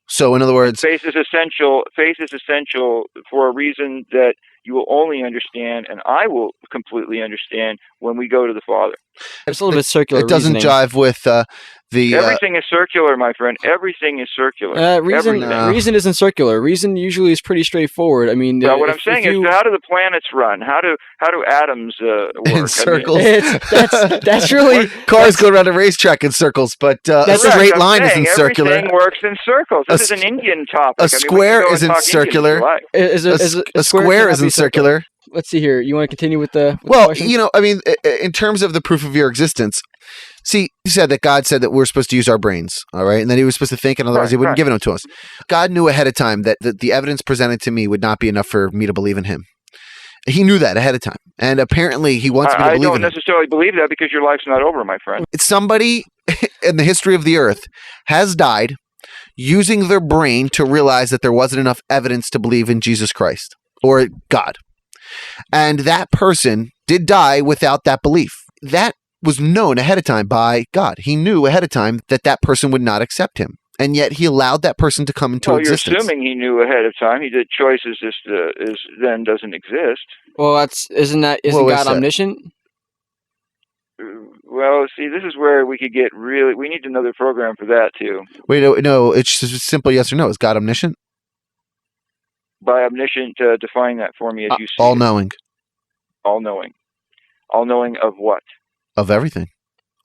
So, in other words, faith is essential. Faith is essential for a reason that you will only understand, and I will completely understand when we go to the Father. It's a little bit circular. It doesn't reasoning. jive with the. Everything is circular, my friend. Everything is circular. Reason isn't circular. Reason usually is pretty straightforward. I mean, what I'm saying is, how do the planets run? How do atoms work? In circles. That's really cars go around a racetrack in circles, but a straight line isn't circular. Everything works in circles. This is an Indian topic. A square isn't circular. A square isn't circular. Let's see here. You want to continue with the question? In terms of the proof of your existence, see, you said that God said that we're supposed to use our brains, all right? And that he was supposed to think, and otherwise he wouldn't give it to us. God knew ahead of time that the evidence presented to me would not be enough for me to believe in him. He knew that ahead of time. And apparently he wants me to believe in him. I don't necessarily believe that because your life's not over, my friend. Somebody in the history of the earth has died using their brain to realize that there wasn't enough evidence to believe in Jesus Christ or God. And that person did die without that belief. That was known ahead of time by God. He knew ahead of time that person would not accept him. And yet he allowed that person to come into existence. You're assuming he knew ahead of time. He did choices then doesn't exist. Well, isn't God omniscient? Well, see, this is where we could get really... We need another program for that, too. Wait, no, it's just a simple yes or no. Is God omniscient? By omniscient, define that for me as you see all-knowing. All-knowing. All-knowing of what? Of everything.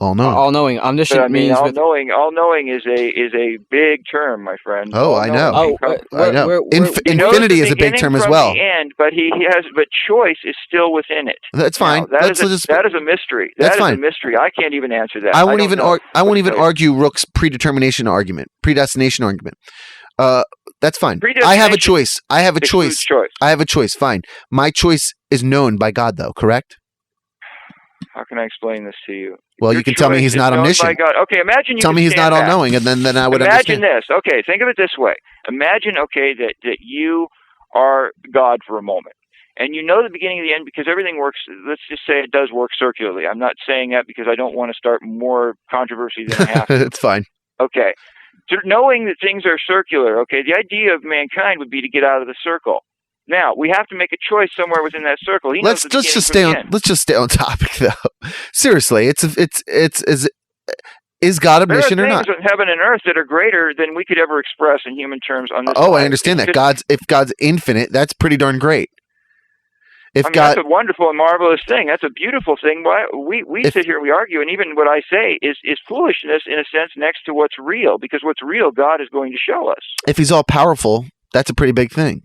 All-knowing. All-knowing. Omniscient means... All-knowing is a big term, my friend. Oh, I know. I know. Infinity is a big term as well. The end, but choice is still within it. That's fine. Now, that is a mystery. That is a mystery. I can't even answer that. I won't even argue Rook's predestination argument. That's fine. I have a choice. I have a excludes choice. I have a choice. Fine. My choice is known by God, though. Correct? How can I explain this to you? Well, Your you can tell me choice he's is not known omniscient. by God. Okay, imagine you Tell could me he's stand not back. all-knowing, and then I would Imagine understand. this. Okay, think of it this way. Imagine, okay, that you are God for a moment. And you know the beginning and the end because everything works, let's just say it does work circularly. I'm not saying that because I don't want to start more controversy than I have to. It's fine. Okay. So knowing that things are circular, okay, the idea of mankind would be to get out of the circle. Now, we have to make a choice somewhere within that circle. He knows the beginning from the end. Let's just stay on topic, though. Seriously, is God omniscient or not? There are things in heaven and earth that are greater than we could ever express in human terms on this Oh, planet. I understand that. If God's infinite, that's pretty darn great. That's a wonderful and marvelous thing. That's a beautiful thing. Why we sit here and we argue, and even what I say is foolishness in a sense next to what's real, because what's real, God is going to show us. If he's all powerful, that's a pretty big thing.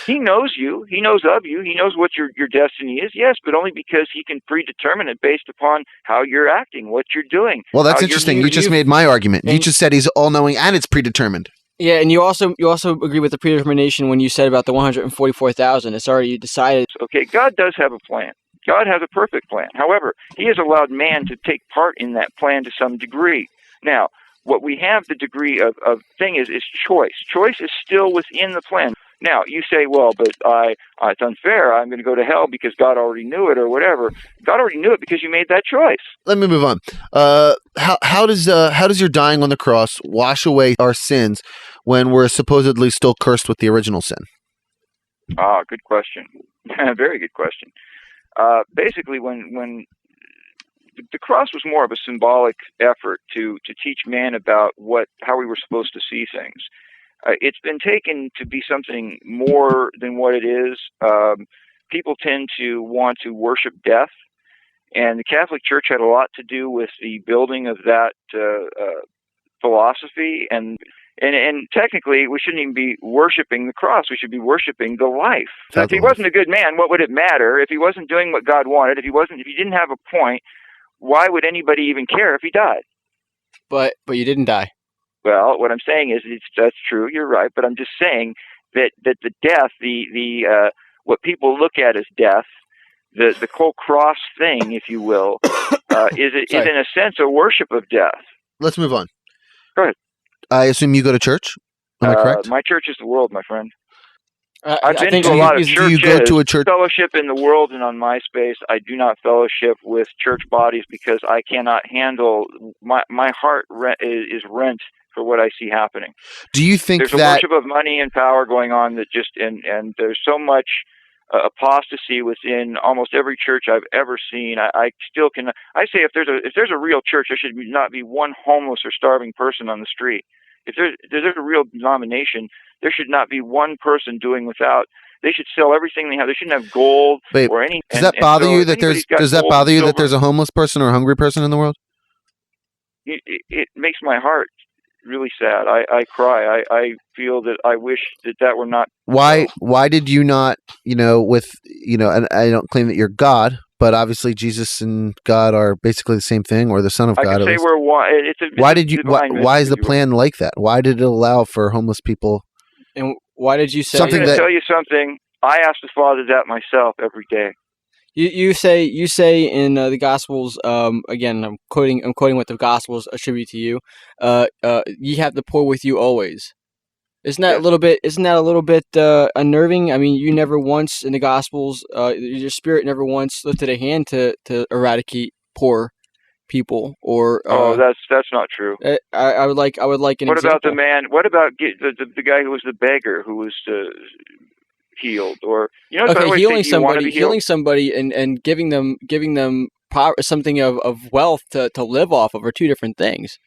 He knows you. He knows of you. He knows what your destiny is. Yes, but only because he can predetermine it based upon how you're acting, what you're doing. Well, that's interesting. You just made my argument. You just said he's all-knowing and it's predetermined. Yeah, and you also agree with the predetermination when you said about the 144,000. It's already decided. Okay, God does have a plan. God has a perfect plan. However, he has allowed man to take part in that plan to some degree. Now, what we have the degree of thing is choice. Choice is still within the plan. Now, you say, well, but it's unfair. I'm going to go to hell because God already knew it or whatever. God already knew it because you made that choice. Let me move on. How does your dying on the cross wash away our sins when we're supposedly still cursed with the original sin? Ah, good question. Very good question. Basically, when the cross was more of a symbolic effort to teach man about how we were supposed to see things. It's been taken to be something more than what it is. People tend to want to worship death, and the Catholic Church had a lot to do with the building of that philosophy. And technically, we shouldn't even be worshiping the cross. We should be worshiping the life. So if he wasn't a good man, what would it matter? If he wasn't doing what God wanted, if he didn't have a point, why would anybody even care if he died? But you didn't die. Well, what I'm saying is that's true. You're right, but I'm just saying that the death, the what people look at as death, the whole cross thing, if you will, is in a sense a worship of death. Let's move on. Go ahead. I assume you go to church. Am I correct? My church is the world, my friend. I've been to a lot of churches. Do you go to a church? Fellowship in the world and on MySpace. I do not fellowship with church bodies because I cannot handle my heart is rent for what I see happening. Do you think there's a worship of money and power going on that just and there's so much apostasy within almost every church I've ever seen. I still can. I say if there's a real church, there should not be one homeless or starving person on the street. If there's a real denomination, there should not be one person doing without. They should sell everything they have. They shouldn't have gold or any. Does that bother you that there's a homeless person or a hungry person in the world? It makes my heart really sad. I cry. I feel that I wish that were not. Why did you not? And I don't claim that you're God, but obviously Jesus and God are basically the same thing, or the Son of God. I can say we're one. Why is the plan like that? Why did it allow for homeless people? And why did you say? I'm going to tell you something. I ask the Father that myself every day. You say in the Gospels, again, I'm quoting what the Gospels attribute to you. Ye have the poor with you always. Isn't that a little bit unnerving? I mean, you never once in the Gospels, your spirit never once lifted a hand to eradicate poor people or. That's not true. I would like an example. What about the man? What about the guy who was the beggar who was healed, or healing somebody and giving them power, something of wealth to live off of, are two different things.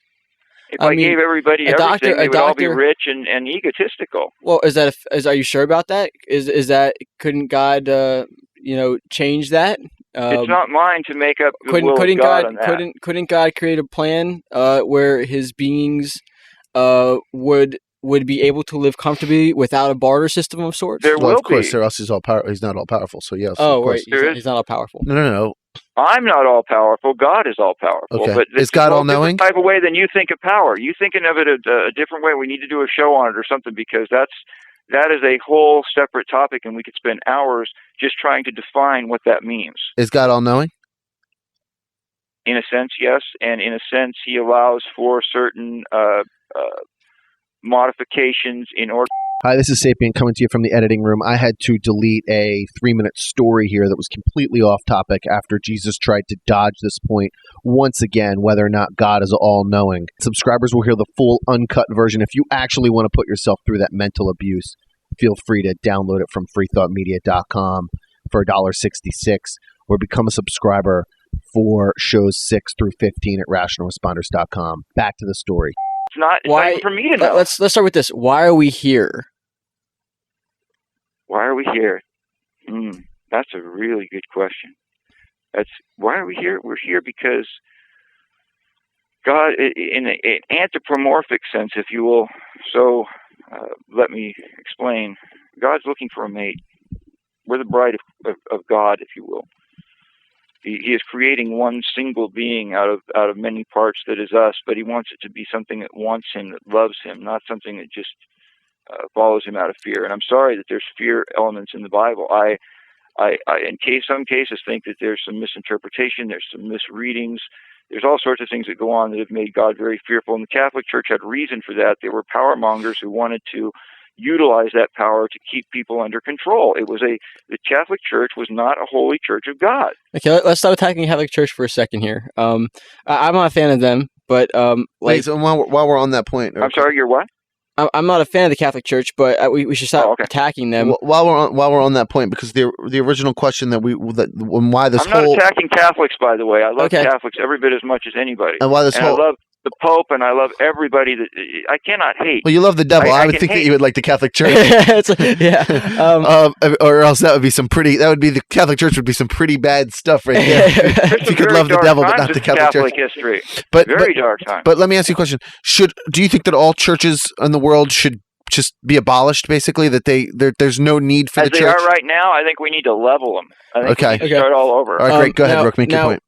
If I gave everybody everything, they would all be rich and egotistical. Well, are you sure about that? Is that, couldn't God change that? It's not mine to make up the will of God on that. Couldn't God create a plan where his beings would be able to live comfortably without a barter system of sorts? There will of course, or else he's not all powerful. So yes. Oh, right. He's not all powerful. No. I'm not all powerful. God is all powerful. Okay. But Is God all knowing? Type of way than you think of power. You thinking of it a different way. We need to do a show on it or something, because that is a whole separate topic, and we could spend hours just trying to define what that means. Is God all knowing? In a sense, yes, and in a sense, He allows for certain modifications in order. Hi, this is Sapient coming to you from the editing room. I had to delete a 3-minute story here that was completely off topic after Jesus tried to dodge this point once again, whether or not God is all-knowing. Subscribers will hear the full uncut version. If you actually want to put yourself through that mental abuse, feel free to download it from freethoughtmedia.com for $1.66 or become a subscriber for shows 6 through 15 at rationalresponders.com. Back to the story. It's not even for me to know. Let's start with this. Why are we here? Why are we here? That's a really good question. Why are we here? We're here because God, in an anthropomorphic sense, if you will. So let me explain. God's looking for a mate. We're the bride of God, if you will. He is creating one single being out of many parts that is us, but He wants it to be something that wants Him, that loves Him, not something that just follows Him out of fear. And I'm sorry that there's fear elements in the Bible. I some cases think that there's some misinterpretation, there's some misreadings, there's all sorts of things that go on that have made God very fearful. And the Catholic Church had reason for that. They were power mongers who wanted to utilize that power to keep people under control. The Catholic Church was not a holy church of God. Okay, let's stop attacking the Catholic Church for a second here. I'm not a fan of them, but Wait, so while we're on that point, I'm sorry, you're what? I'm not a fan of the Catholic Church, but we should stop attacking them. While we're on that point, because the original question why this I'm not attacking Catholics, by the way. I love Catholics every bit as much as anybody. And why this I love the Pope, and I love everybody. I cannot hate. Well, you love the devil. I would think that you would like the Catholic Church. Yeah. Or else that would be the Catholic Church would be some pretty bad stuff right there. If you could love the devil, but not the Catholic Church. History. Very dark time. But let me ask you a question. Do you think that all churches in the world should just be abolished, basically, that there's no need for the church? As they are right now, I think we need to level them. I think we need to start all over. All right, great. Go ahead, Rook. Make your point.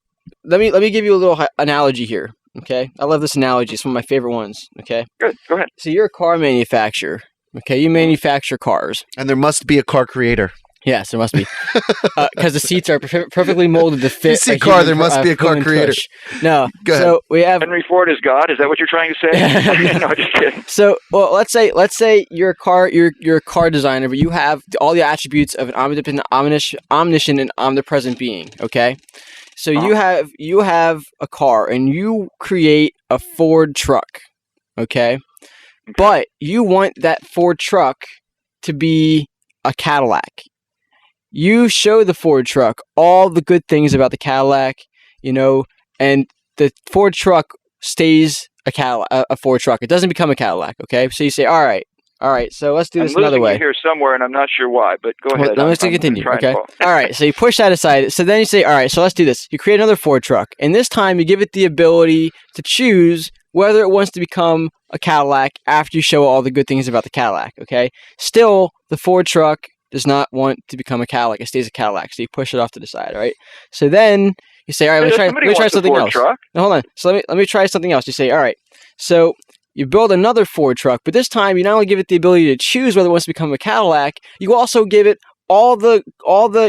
Let me give you a little analogy here. Okay, I love this analogy. It's one of my favorite ones. Okay, good. Go ahead. So you're a car manufacturer. Okay, you manufacture cars, and there must be a car creator. Yes, there must be, because the seats are perfectly molded to fit. There must be a car creator. No, go ahead. So we have Henry Ford is God. Is that what you're trying to say? No, just kidding. So, well, let's say you're a car designer, but you have all the attributes of an omniscient, and omnipresent being. Okay. So you have a car and you create a Ford truck, okay? But you want that Ford truck to be a Cadillac. You show the Ford truck all the good things about the Cadillac, and the Ford truck stays a Ford truck. It doesn't become a Cadillac, okay? So you say, all right, so let's do this another way. I'm losing you here somewhere, and I'm not sure why, but go ahead. Let's continue, okay? All right, so you push that aside. So then you say, all right, so let's do this. You create another Ford truck, and this time you give it the ability to choose whether it wants to become a Cadillac after you show all the good things about the Cadillac, okay? Still, the Ford truck does not want to become a Cadillac. It stays a Cadillac, so you push it off to the side, all right? So then you say, all right, let me try something else. No, hold on. So let me try something else. You say, all right, so you build another Ford truck, but this time you not only give it the ability to choose whether it wants to become a Cadillac, you also give it all the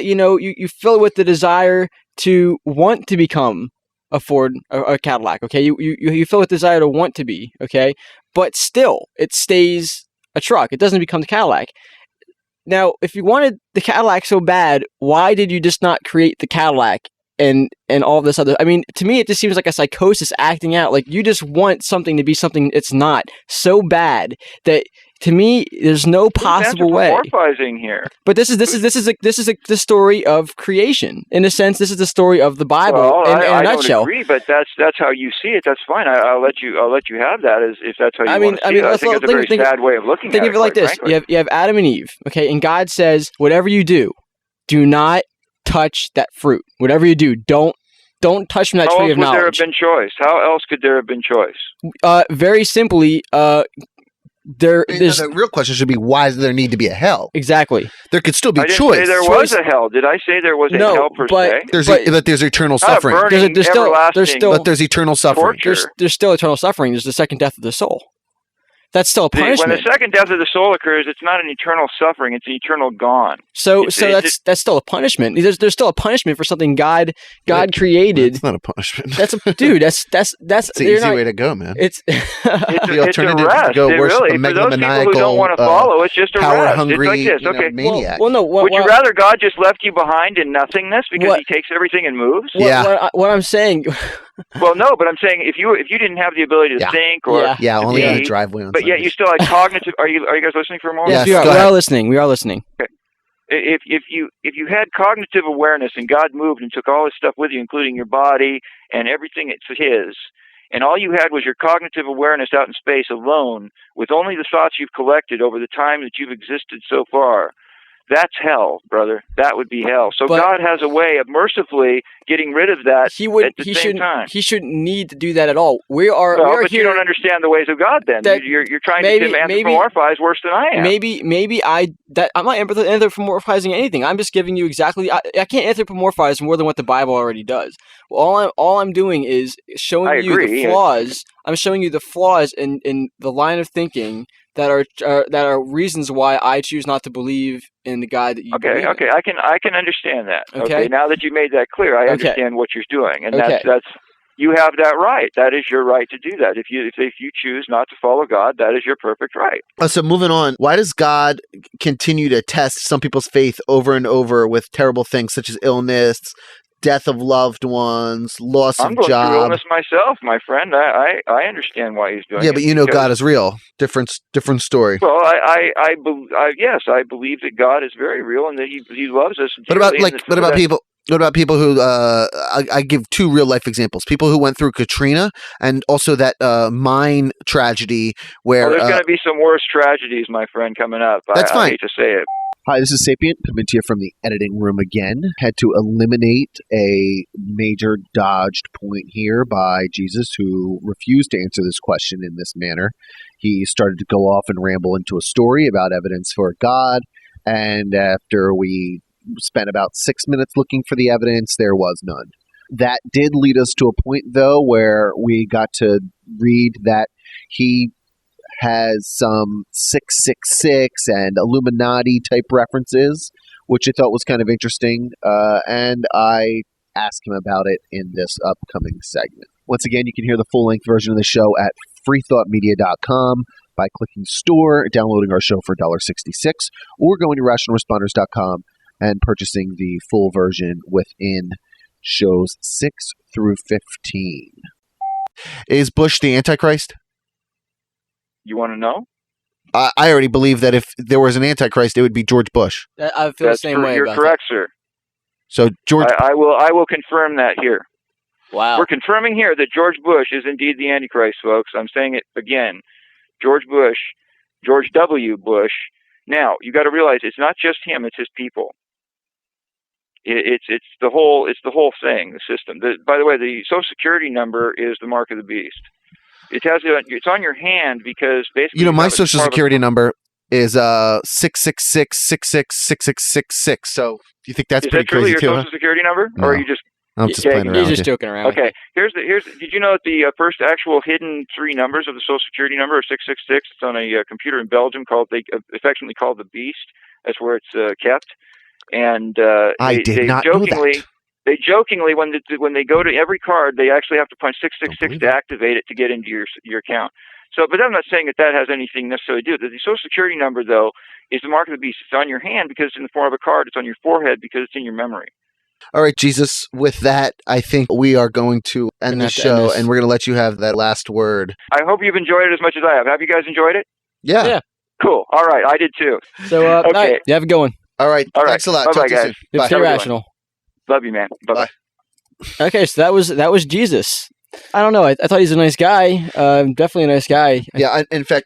you fill it with the desire to want to become a Ford, a Cadillac, okay? You fill it with desire to want to be, okay? But still, it stays a truck. It doesn't become the Cadillac. Now, if you wanted the Cadillac so bad, why did you just not create the Cadillac and all this other? I mean, to me, it just seems like a psychosis acting out. Like, you just want something to be something it's not so bad that, to me, there's no possible way. Anthropomorphizing here. But this is the story of creation. In a sense, this is the story of the Bible in a nutshell. I don't agree, but that's how you see it. That's fine. I'll let you have that if that's how you want to see it. I think it's a very sad way of looking at it. Think of it like this: you have Adam and Eve, okay, and God says, whatever you do not touch that fruit. Whatever you do, don't touch from that tree of knowledge. How else would there have been choice? How else could there have been choice? Very simply, there's the real question should be, why does there need to be a hell? exactly. There could still be I didn't choice. say there was a hell. Did I say there was a No, hell per but- se? There's eternal Not a suffering. burning, There's still- everlasting But there's eternal suffering. torture. There's still eternal suffering. There's the second death of the soul. That's still a When punishment. the second death of the soul occurs, it's not an eternal suffering; it's an eternal gone. So it's- that's still a punishment. There's still a punishment for something God created. It's not a punishment. That's a dude. That's It's the you're easy not- way to go, man. It's It's The a alternative rest. to go It worship really, a for those people who don't megalomaniacal, want to follow, it's just a rest. power-hungry, It's like this. Okay. maniac. well, no. Would you rather God just left you behind in nothingness because He takes everything and moves? What I'm saying? Well, no, but I'm saying if you didn't have the ability to Yeah. think or Yeah. Yeah, only on a be- driveway on but yet you still had cognitive. Are you guys listening for a moment? Yes, we go are ahead. listening. We are listening. If you had cognitive awareness and God moved and took all His stuff with you, including your body and everything, it's His, and all you had was your cognitive awareness out in space alone, with only the thoughts you've collected over the time that you've existed so far, that's hell, brother. That would be hell. So But- God has a way of mercifully getting rid of that He would. at the same time. He shouldn't need to do that at all. We are But here. you don't understand the ways of God. Then That- you're trying maybe- to anthropomorphize worse than I am. Maybe I'm not anthropomorphizing anything. I'm just giving you exactly. I can't anthropomorphize more than what the Bible already does. All I'm doing is showing I you agree, the yeah. flaws. I'm showing you the flaws in the line of thinking that are reasons why I choose not to believe in the God that you believe in. Okay, I can understand that. Okay. Now that you made that clear, I Okay. understand what you're doing, and Okay. that's you have that right. That is your right to do that. If you choose not to follow God, that is your perfect right. So moving on, why does God continue to test some people's faith over and over with terrible things such as illness, death of loved ones, loss I'm of going through job? illness myself, my friend. I understand why He's doing it. Yeah, but you know because- God is real. Different story. Well, yes, I believe that God is very real and that He loves us. What about dearly, and what about people? What about people who? I give two real life examples. People who went through Katrina and also that mine tragedy where. Well, there's going to be some worse tragedies, my friend, coming up. That's I fine. hate to say it. Hi, this is Sapient, coming to you from the editing room again. Had to eliminate a major dodged point here by Jesus, who refused to answer this question in this manner. He started to go off and ramble into a story about evidence for God, and after we spent about 6 minutes looking for the evidence, there was none. That did lead us to a point, though, where we got to read that he has some 666 and Illuminati type references, which I thought was kind of interesting, and I asked him about it in this upcoming segment. Once again, you can hear the full-length version of the show at freethoughtmedia.com by clicking store, downloading our show for $1.66, or going to rationalresponders.com and purchasing the full version within shows 6 through 15. Is Bush the Antichrist? You want to know? I already believe that if there was an Antichrist, it would be George Bush. I feel the same way. You're about correct, sir. So George, I will confirm that here. that. Wow. We're confirming here that George Bush is indeed the Antichrist, folks. I'm saying it again. George Bush, George W. Bush. Now, you got to realize it's not just him; it's his people. It's the whole thing, the system. By the way, the Social Security number is the mark of the beast. It's on your hand because basically my Social Security number is 666666666. So you think that's is pretty that truly crazy your too? Social Security number, No. or are you just I'm just Yeah, playing he's around. He's just with you. joking around. okay? Here's. Did you know that the first actual hidden three numbers of the Social Security number are 666? It's on a computer in Belgium affectionately called the Beast. That's where it's kept. And I did not know that. They jokingly, when they go to every card, they actually have to punch 666 Don't believe to activate it to get into your account. So, but I'm not saying that has anything necessarily to do with it. The Social Security number, though, is the mark of the beast. It's on your hand because it's in the form of a card. It's on your forehead because it's in your memory. All right, Jesus. With that, I think we are going to end the have to show, end this. and we're going to let you have that last word. I hope you've enjoyed it as much as I have. Have you guys enjoyed it? Yeah. Yeah. Cool. All right. I did too. So, Okay. night. You have a good one. All right. All right. Thanks a lot. Bye-bye, Talk to you guys. soon. Stay Bye. Have a good one. rational. Love you, man. Bye-bye. Okay, so that was Jesus. I don't know. I thought he's a nice guy. Definitely a nice guy. Yeah. In fact,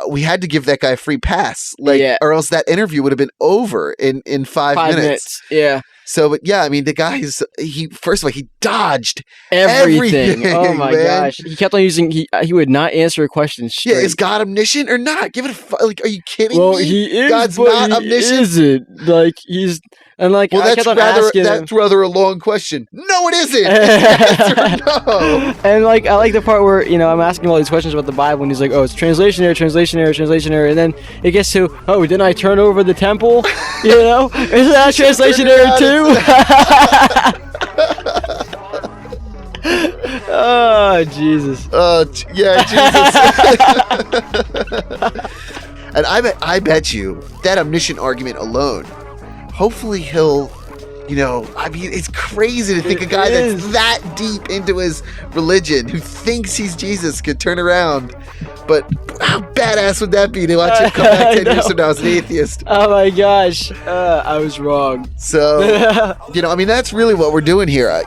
we had to give that guy a free pass, Yeah. or else that interview would have been over in 5 minutes. Yeah. So, but yeah, I mean, the guy's first of all, he dodged Everything. Oh my man. gosh. He kept on using. He would not answer a question straight. Yeah, is God omniscient or not? Give it like, are you kidding Well, me? he is. God's but not he omniscient. Isn't. Like he's and like Well, I kept on asking him. that's rather a long question. No, it isn't. Yes or no. And like I like the part where I'm asking him all these questions about the Bible, and he's like, "Oh, it's translation error, and then it gets to, "Oh, didn't I turn over the temple?" Isn't that a translation error too? Oh Jesus! Yeah, Jesus. And I bet you that omniscient argument alone, hopefully he'll, I mean, it's crazy to think a guy that's that deep into his religion, who thinks he's Jesus, could turn around. But how badass would that be to watch him come back 10 years from now as an atheist? Oh my gosh, I was wrong. So, I mean, that's really what we're doing here.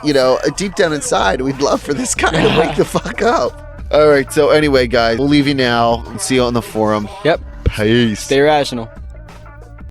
Deep down inside, we'd love for this guy to wake the fuck up. All right, so anyway, guys, we'll leave you now and see you on the forum. Yep. Peace. Stay rational.